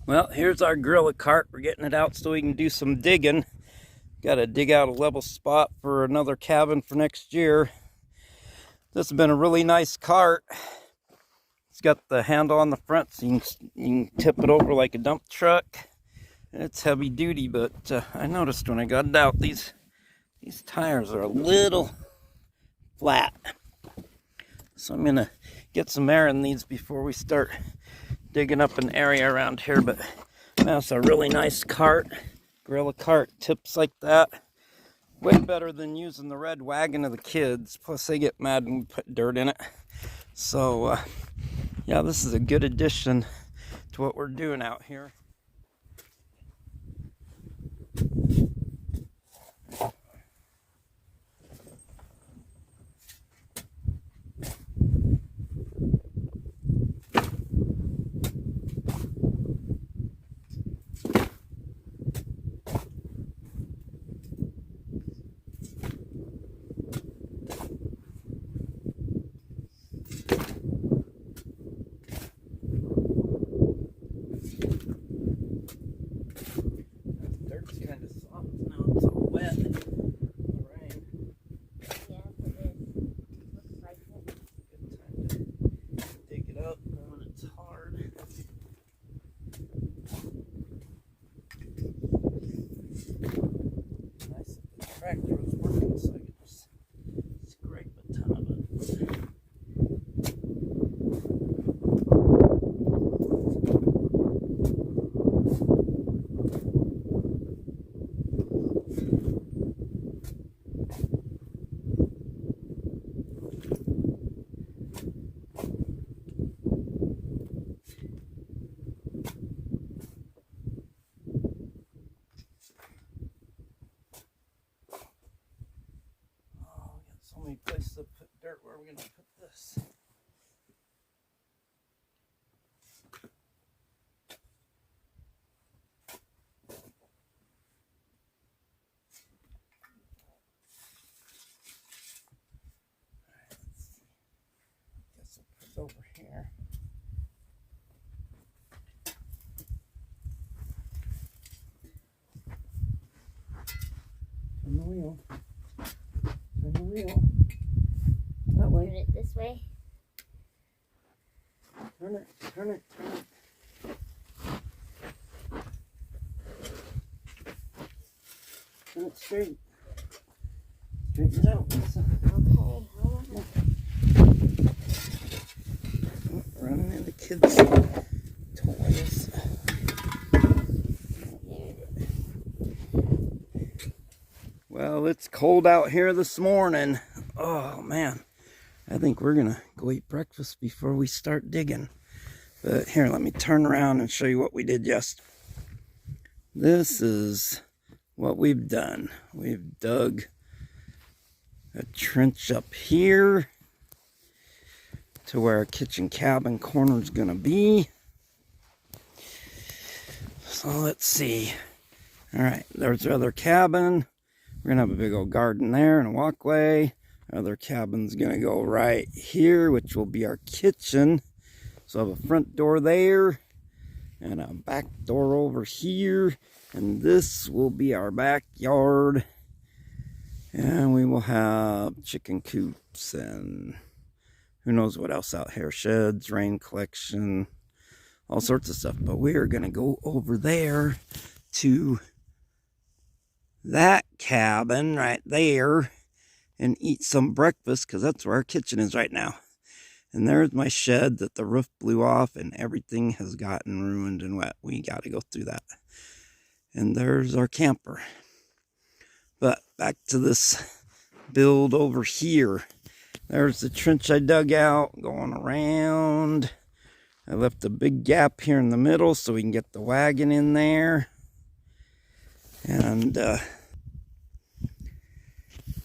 Well, here's our gorilla cart. We're getting it out so we can do some digging. Got to dig out a level spot for another cabin for next year. This has been a really nice cart. It's got the handle on the front so you can tip it over like a dump truck. It's heavy duty, but I noticed when I got it out, these tires are a little flat. So I'm gonna get some air in these before we start digging up an area around here. But that's a really nice cart, gorilla cart. Tips like that, way better than using the red wagon of the kids. Plus they get mad when we put dirt in it. So yeah, this is a good addition to what we're doing out here. Tractor was working, so I could just scrape a ton of it. So many places to put dirt. Where are we going to put this? Alright, let's see. Guess I'll put it over here. Turn the wheel. Turn the wheel. That way. Turn it this way. Turn it, turn it, turn it. Turn it straight. Straighten it out, Lisa. Okay. Oh, running into kids' toys. Well, it's cold out here this morning. Oh man, I think we're gonna go eat breakfast before we start digging. But here, let me turn around and show you what we did yesterday. This is what we've done. We've dug a trench up here to where our kitchen cabin corner is gonna be. So let's see. All right, there's our other cabin. We're gonna have a big old garden there and a walkway. Our other cabin's gonna go right here, which will be our kitchen. So I have a front door there and a back door over here. And this will be our backyard. And we will have chicken coops and who knows what else out here. Sheds, rain collection, all sorts of stuff. But we are gonna go over there to that cabin right there and eat some breakfast, because that's where our kitchen is right now. And there's my shed that the roof blew off and everything has gotten ruined and wet. We got to go through that. And there's our camper. But back to this build over here. There's the trench I dug out going around. I left a big gap here in the middle so we can get the wagon in there. And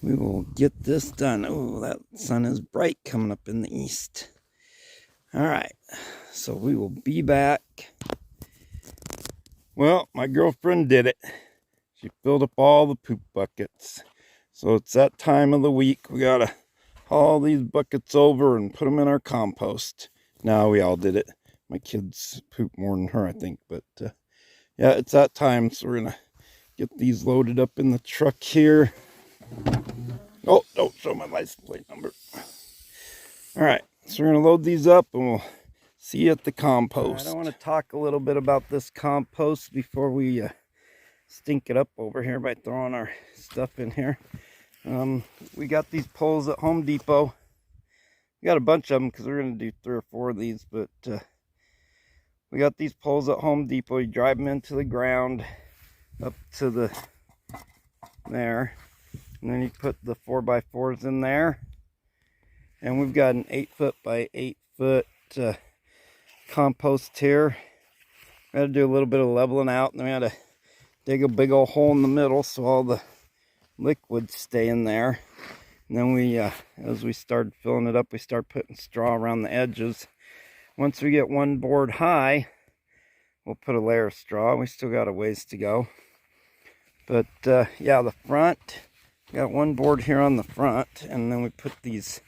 we will get this done. Oh, that sun is bright coming up in the east. All right, so we will be back. Well, my girlfriend did it. She filled up all the poop buckets. So it's that time of the week. We got to haul these buckets over and put them in our compost. No, we all did it. My kids poop more than her, I think. But yeah, it's that time, so we're gonna get these loaded up in the truck here. Oh, don't show my license plate number. All right, so we're gonna load these up and we'll see you at the compost. Right, I want to talk a little bit about this compost before we stink it up over here by throwing our stuff in here. We got these poles at Home Depot. We got a bunch of them because we're gonna do 3 or 4 of these, but we got these poles at Home Depot. You drive them into the ground up to there, and then you put the 4x4s in there. And we've got an 8-foot by 8-foot compost here. We had to do a little bit of leveling out, and then we had to dig a big old hole in the middle so all the liquids stay in there. And then we, as we started filling it up, we start putting straw around the edges. Once we get 1 board high, we'll put a layer of straw. We still got a ways to go. But yeah, the front, we got 1 board here on the front, and then we put these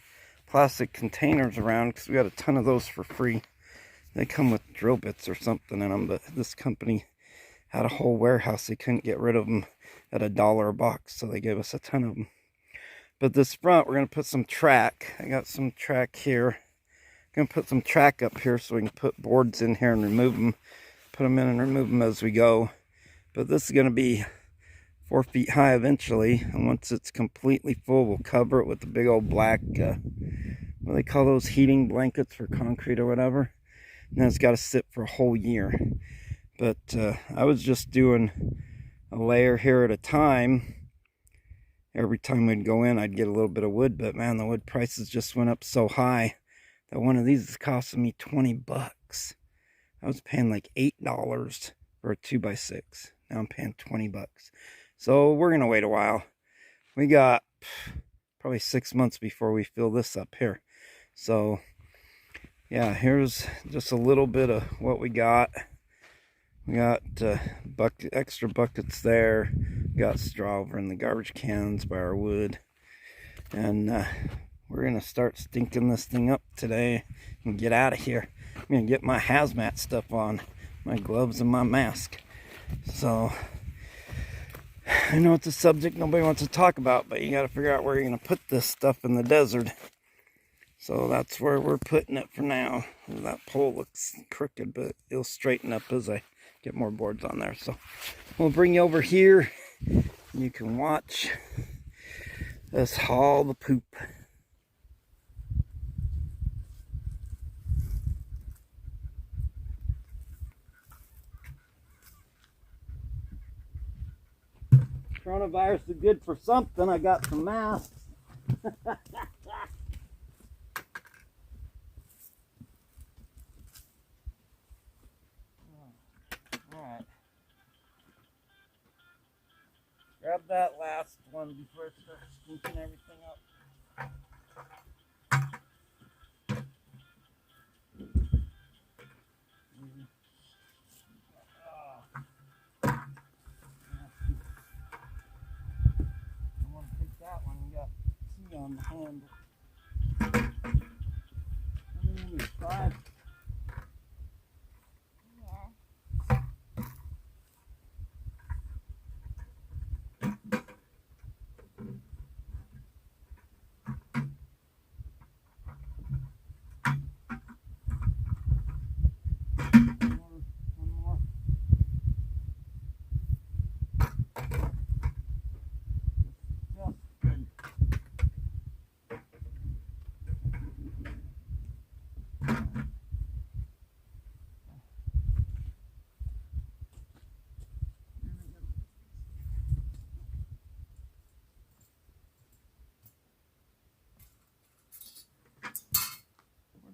plastic containers around because we got a ton of those for free. They come with drill bits or something in them, but this company had a whole warehouse. They couldn't get rid of them at $1 a box, so they gave us a ton of them. But this front, we're going to put some track. I got some track here. I'm going to put some track up here so we can put boards in here and remove them. Put them in and remove them as we go. But this is going to be 4 feet high eventually, and once it's completely full, we'll cover it with the big old black, what do they call those, heating blankets for concrete or whatever. And then it's got to sit for a whole year. But I was just doing a layer here at a time. Every time we'd go in, I'd get a little bit of wood, but man, the wood prices just went up so high that one of these is costing me 20 bucks. I was paying like $8 for a 2x6. Now I'm paying 20 bucks. So we're going to wait a while. We got probably 6 months before we fill this up here. So yeah, here's just a little bit of what we got. We got extra buckets there. We got straw over in the garbage cans by our wood. And we're going to start stinking this thing up today and get out of here. I'm going to get my hazmat stuff on, my gloves and my mask. So I know it's a subject nobody wants to talk about, but you got to figure out where you're going to put this stuff in the desert. So that's where we're putting it for now. That pole looks crooked, but it'll straighten up as I get more boards on there. So we'll bring you over here. You can watch us haul the poop. Coronavirus is good for something. I got some masks. Alright. Grab that last one before it starts stinking everything up. I want to take that one. You got T on the handle. How many? 5?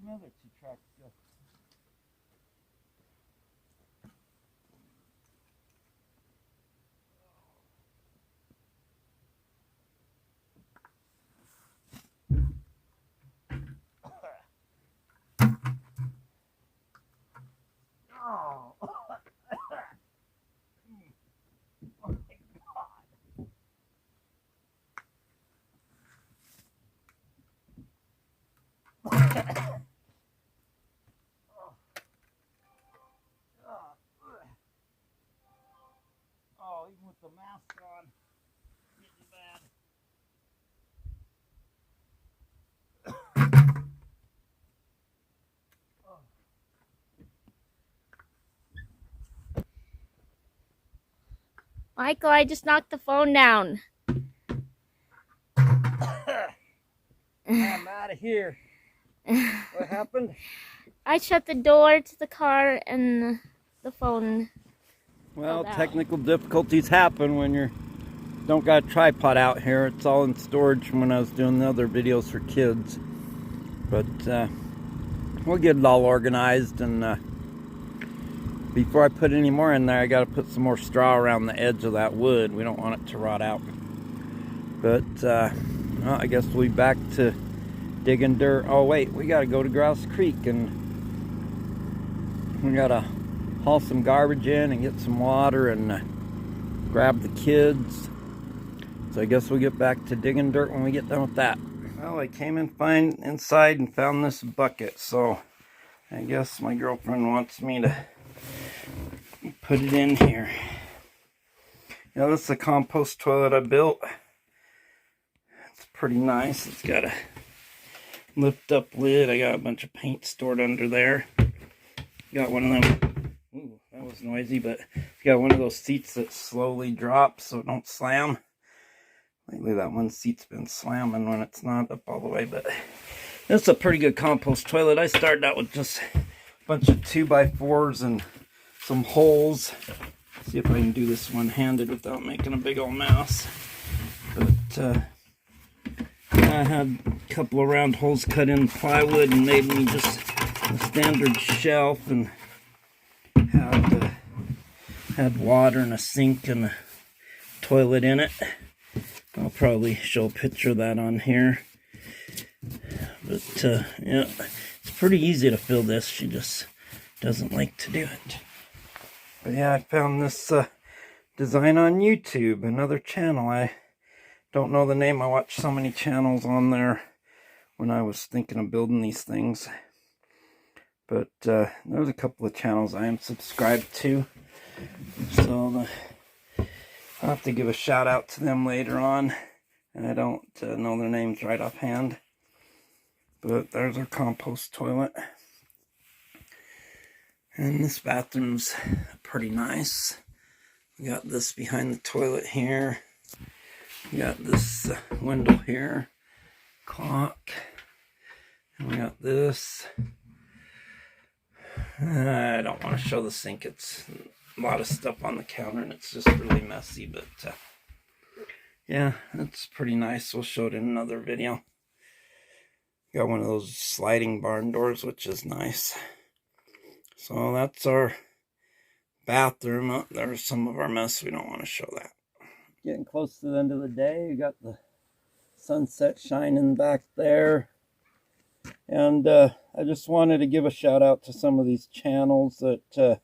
Another 2 tracks go. Oh. Oh my God. the mask on. Getting bad. Michael, I just knocked the phone down. I'm out of here. What happened? I shut the door to the car and the phone. Well, technical difficulties happen when you don't got a tripod out here. It's all in storage from when I was doing the other videos for kids. But we'll get it all organized, and before I put any more in there, I got to put some more straw around the edge of that wood. We don't want it to rot out. But well, I guess we'll be back to digging dirt. Oh wait, we got to go to Grouse Creek, and we got to haul some garbage in and get some water and grab the kids. So I guess we'll get back to digging dirt when we get done with that. Well, I came in fine inside and found this bucket, so I guess my girlfriend wants me to put it in here. Yeah, this is a compost toilet I built. It's pretty nice. It's got a lift up lid. I got a bunch of paint stored under there. Got one of them. Ooh, that was noisy, but got one of those seats that slowly drops so it don't slam. Lately that one seat's been slamming when it's not up all the way, but it's a pretty good compost toilet. I started out with just a bunch of 2x4s and some holes. See if I can do this one-handed without making a big old mess. But I had a couple of round holes cut in plywood and made me just a standard shelf, and had water and a sink and a toilet in it. I'll probably show a picture of that on here. But yeah, it's pretty easy to fill this. She just doesn't like to do it. But yeah, I found this design on YouTube, another channel. I don't know the name. I watched so many channels on there when I was thinking of building these things. But there's a couple of channels I am subscribed to. So I'll have to give a shout out to them later on. And I don't know their names right offhand. But there's our compost toilet. And this bathroom's pretty nice. We got this behind the toilet here. We got this window here. Clock. And we got this. I don't want to show the sink. It's a lot of stuff on the counter and it's just really messy, but yeah, it's pretty nice. We'll show it in another video. Got one of those sliding barn doors, which is nice. So that's our bathroom. Oh, there's some of our mess. We don't want to show that. Getting close to the end of the day. You got the sunset shining back there. And I just wanted to give a shout out to some of these channels that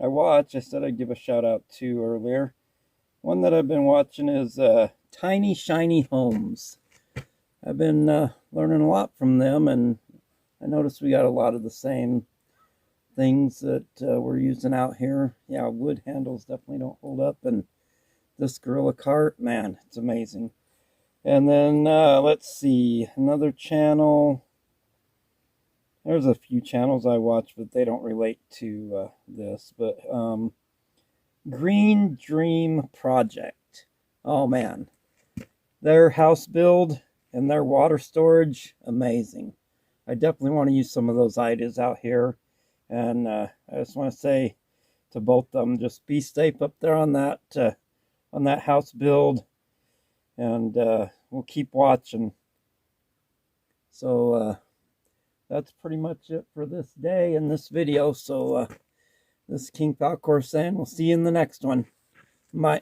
I watch. I said I'd give a shout out to earlier. One that I've been watching is Tiny Shiny Homes. I've been learning a lot from them, and I noticed we got a lot of the same things that we're using out here. Yeah, wood handles definitely don't hold up, and this Gorilla cart, man, it's amazing. And then let's see, another channel. There's a few channels I watch, but they don't relate to this. But Green Dream Project. Oh man, their house build and their water storage, amazing. I definitely want to use some of those ideas out here. And I just want to say to both of them, just be safe up there on that house build, and we'll keep watching. So that's pretty much it for this day in this video. So this is King Falcor saying we'll see you in the next one. Bye.